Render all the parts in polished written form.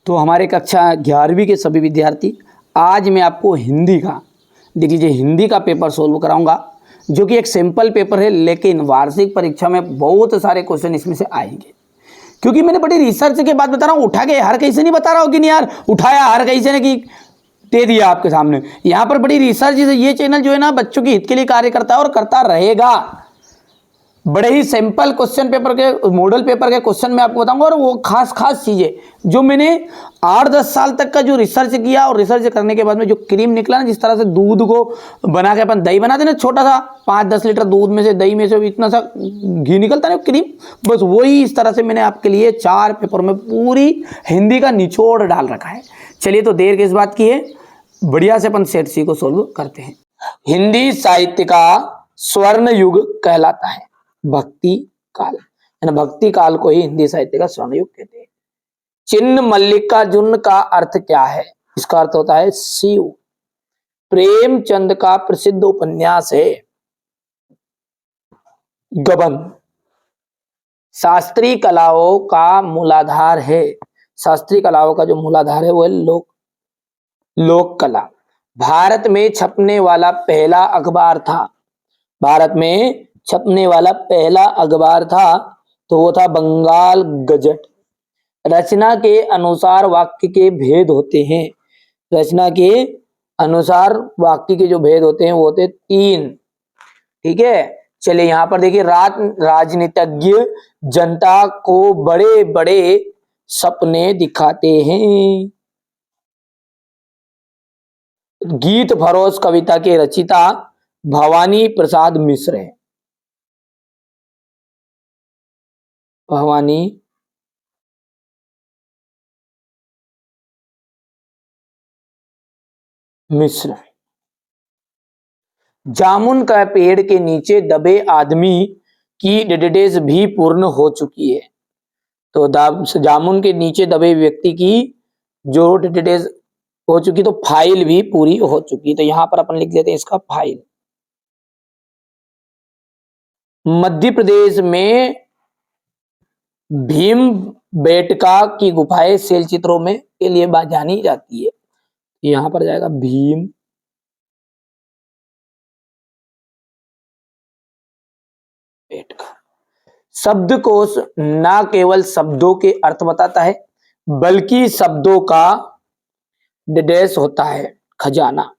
तो हमारे कक्षा 11वीं के सभी विद्यार्थी, आज मैं आपको हिंदी का देखिए हिंदी का पेपर सोल्व कराऊंगा, जो कि एक सिंपल पेपर है, लेकिन वार्षिक परीक्षा में बहुत सारे क्वेश्चन इसमें से आएंगे। क्योंकि मैंने बड़ी रिसर्च के बाद बता रहा हूँ, उठा के हर कहीं से नहीं बता रहा हूँ कि नहीं यार उठाया हर कहीं से, ने कि दे दिया आपके सामने। यहाँ पर बड़ी रिसर्च, ये चैनल जो है ना बच्चों के हित के लिए कार्य करता है और करता रहेगा। बड़े ही सिंपल क्वेश्चन पेपर के, मॉडल पेपर के क्वेश्चन मैं आपको बताऊंगा, और वो खास चीजें जो मैंने 8-10 साल तक का जो रिसर्च किया, और रिसर्च करने के बाद में जो क्रीम निकला ना, जिस तरह से दूध को बना के अपन दही बनाते ना, छोटा सा 5-10 लीटर दूध में से, दही में से इतना सा घी निकलता है क्रीम, बस वही इस तरह से मैंने आपके लिए 4 पेपर में पूरी हिंदी का निचोड़ डाल रखा है। चलिए, तो देर किस बात की है, बढ़िया से अपन सेट सी को सोल्व करते हैं। हिंदी साहित्य का स्वर्ण युग कहलाता है भक्ति काल, यानी भक्ति काल को ही हिंदी साहित्य का स्वर्ण युग कहते हैं। चिन्ह मल्लिकार्जुन का अर्थ क्या है? इसका अर्थ होता है शिव। प्रेमचंद का प्रसिद्ध उपन्यास है गबन। शास्त्रीय कलाओं का मूलाधार है, शास्त्रीय कलाओं का जो मूलाधार है वो है लोक कला। भारत में छपने वाला पहला अखबार था, भारत में छपने वाला पहला अखबार था तो वो था बंगाल गजट। रचना के अनुसार वाक्य के भेद होते हैं, रचना के अनुसार वाक्य के जो भेद होते हैं वो होते 3। ठीक है, चलिए यहां पर देखिए, राजनीतिज्ञ जनता को बड़े बड़े सपने दिखाते हैं। गीत फरोश कविता के रचिता भवानी प्रसाद मिश्र है, भवानी मिश्र। जामुन का पेड़ के नीचे दबे आदमी की डेटाबेस भी पूर्ण हो चुकी है। तो जामुन के नीचे दबे व्यक्ति की जो डेटाबेस हो चुकी, तो फाइल भी पूरी हो चुकी। तो यहां पर अपन लिख देते हैं इसका फाइल। मध्य प्रदेश में भीम बेटका की गुफाएं शैल चित्रों में के लिए जानी जाती है। यहां पर जाएगा भीम बेटका। शब्दकोश ना केवल शब्दों के अर्थ बताता है, बल्कि शब्दों का डेटाबेस होता है, खजाना।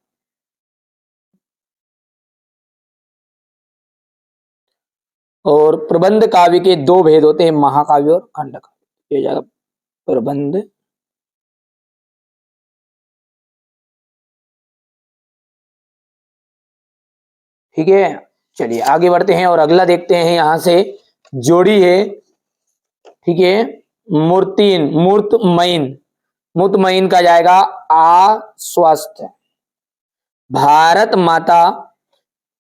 और प्रबंध काव्य के 2 भेद होते हैं, महाकाव्य और खंड काव्य। ये जाएगा प्रबंध ठीक है। चलिए आगे बढ़ते हैं और अगला देखते हैं। यहां से जोड़ी है, ठीक है, मूर्तमयीन। मुतमईन का जाएगा आश्वस्त। भारत माता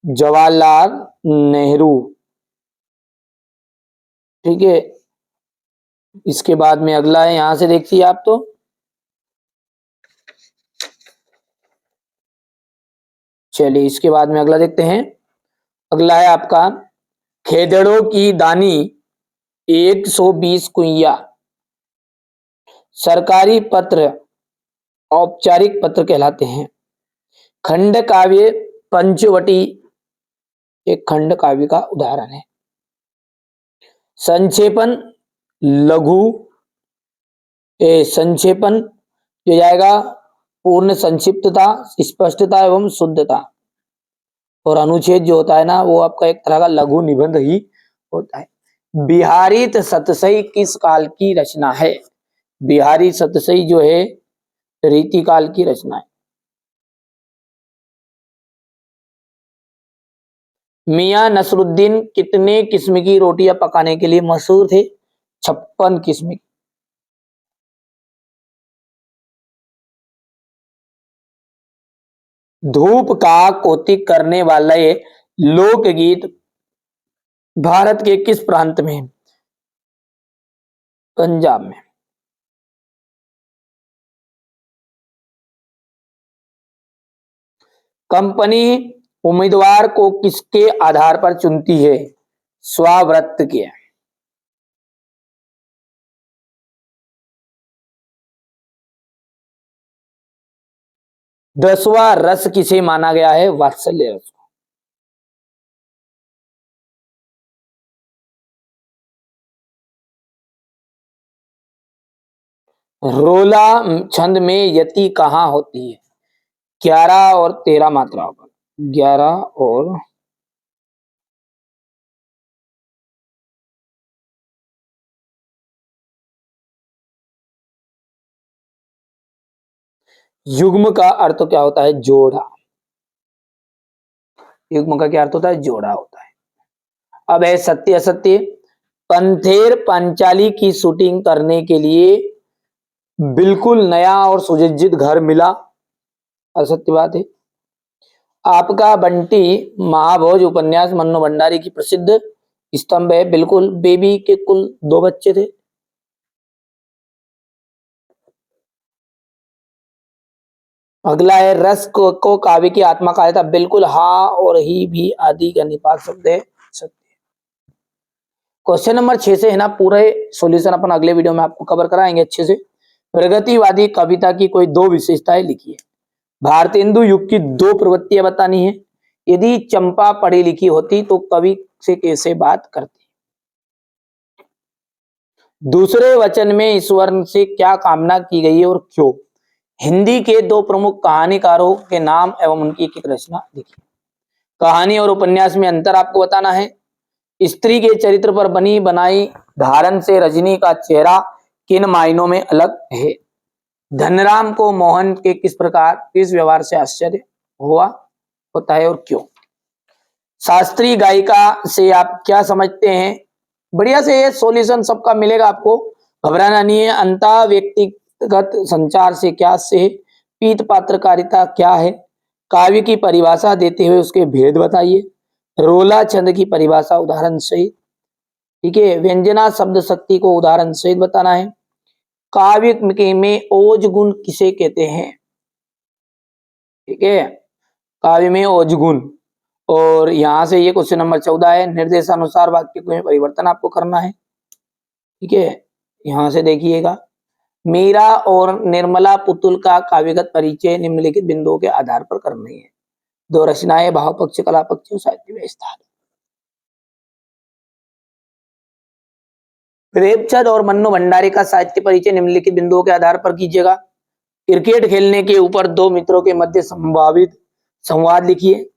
जवाहरलाल नेहरू। ठीक है, इसके बाद में अगला है, यहां से देखिए आप, तो चलिए इसके बाद में अगला देखते हैं। अगला है आपका खेदड़ों की दानी 120 कुइया। सरकारी पत्र औपचारिक पत्र कहलाते हैं। खंड काव्य पंचवटी एक खंड काव्य का उदाहरण है। संक्षेपण लघु संक्षेपण जो जाएगा पूर्ण संक्षिप्तता, स्पष्टता एवं शुद्धता। और अनुच्छेद जो होता है ना, वो आपका एक तरह का लघु निबंध ही होता है। बिहारी सतसई किस काल की रचना है? बिहारी सतसई जो है रीति काल की रचना है। मियां नसरुद्दीन कितने किस्म की रोटियां पकाने के लिए मशहूर थे? 56 किस्म की। धूप का कौतुक करने वाले लोकगीत भारत के किस प्रांत में है? पंजाब में। कंपनी उम्मीदवार को किसके आधार पर चुनती है? स्वावृत्त के। 10वां रस किसे माना गया है? वात्सल्य रस को। रोला छंद में यति कहाँ होती है? 11 और 13 मात्राओं पर। 11 और युग्म का अर्थ क्या होता है? जोड़ा। युग्म का क्या अर्थ होता है? जोड़ा होता है। अब है सत्य असत्य। पंथेर पांचाली की शूटिंग करने के लिए बिल्कुल नया और सुसज्जित घर मिला। असत्य बात है। आपका बंटी महाभोज उपन्यास मन्नू भंडारी की प्रसिद्ध स्तंभ है। बिल्कुल। बेबी के कुल 2 बच्चे थे। अगला है रस को काव्य की आत्मा कहा जाता है। बिल्कुल। हाँ और ही भी आदि का निपात शब्द है। सत्य। क्वेश्चन नंबर 6 से है ना, पूरे सॉल्यूशन अपन अगले वीडियो में आपको कवर कराएंगे अच्छे से। प्रगतिवादी कविता की कोई 2 विशेषताएं लिखिए। भारतेंदु युग की 2 प्रवृत्तियां बतानी है। यदि चंपा पढ़ी लिखी होती तो कवि से कैसे बात करती? दूसरे वचन में ईश्वर से क्या कामना की गई है और क्यों? हिंदी के 2 प्रमुख कहानीकारों के नाम एवं उनकी एक रचना लिखिए। कहानी और उपन्यास में अंतर आपको बताना है। स्त्री के चरित्र पर बनी बनाई धारण से रजनी का चेहरा किन मायनों में अलग है? धनराम को मोहन के किस व्यवहार से आश्चर्य हुआ होता है और क्यों? शास्त्रीय गायिका से आप क्या समझते हैं? बढ़िया से ये सॉल्यूशन सबका मिलेगा आपको, घबराना नहीं है। अंतः व्यक्तिगत संचार से क्या से? पीत पात्रकारिता क्या है? काव्य की परिभाषा देते हुए उसके भेद बताइए। रोला छंद की परिभाषा उदाहरण सहित। ठीक है। व्यंजना शब्द शक्ति को उदाहरण सहित बताना है। काव्य में ओज गुण किसे कहते हैं? ठीक है। काव्य में ओज गुण। और यहां से ये क्वेश्चन नंबर 14 है। निर्देशानुसार वाक्य में परिवर्तन आपको करना है। ठीक है। यहां से देखिएगा, मीरा और निर्मला पुतुल का काव्यगत परिचय निम्नलिखित बिंदुओं के आधार पर करनी है। 2 रचनाएं, भाव पक्ष, कला पक्ष और साहित्य व्यवस्था। प्रेमचंद और मन्नू भंडारी का साहित्य परिचय निम्नलिखित बिंदुओं के आधार पर कीजिएगा। क्रिकेट खेलने के ऊपर 2 मित्रों के मध्य संभावित संवाद लिखिए।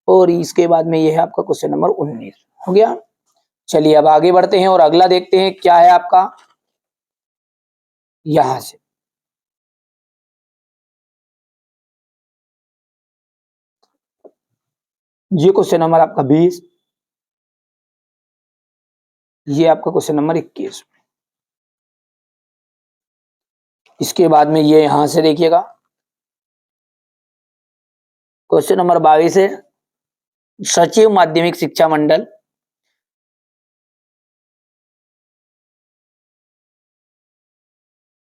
और इसके बाद में यह है आपका क्वेश्चन नंबर 19 हो गया। चलिए अब आगे बढ़ते हैं और अगला देखते हैं क्या है आपका। यहां से ये क्वेश्चन नंबर आपका 20, ये आपका क्वेश्चन नंबर 21। इसके बाद में ये यहां से देखिएगा, क्वेश्चन नंबर 22 है। सचिव माध्यमिक शिक्षा मंडल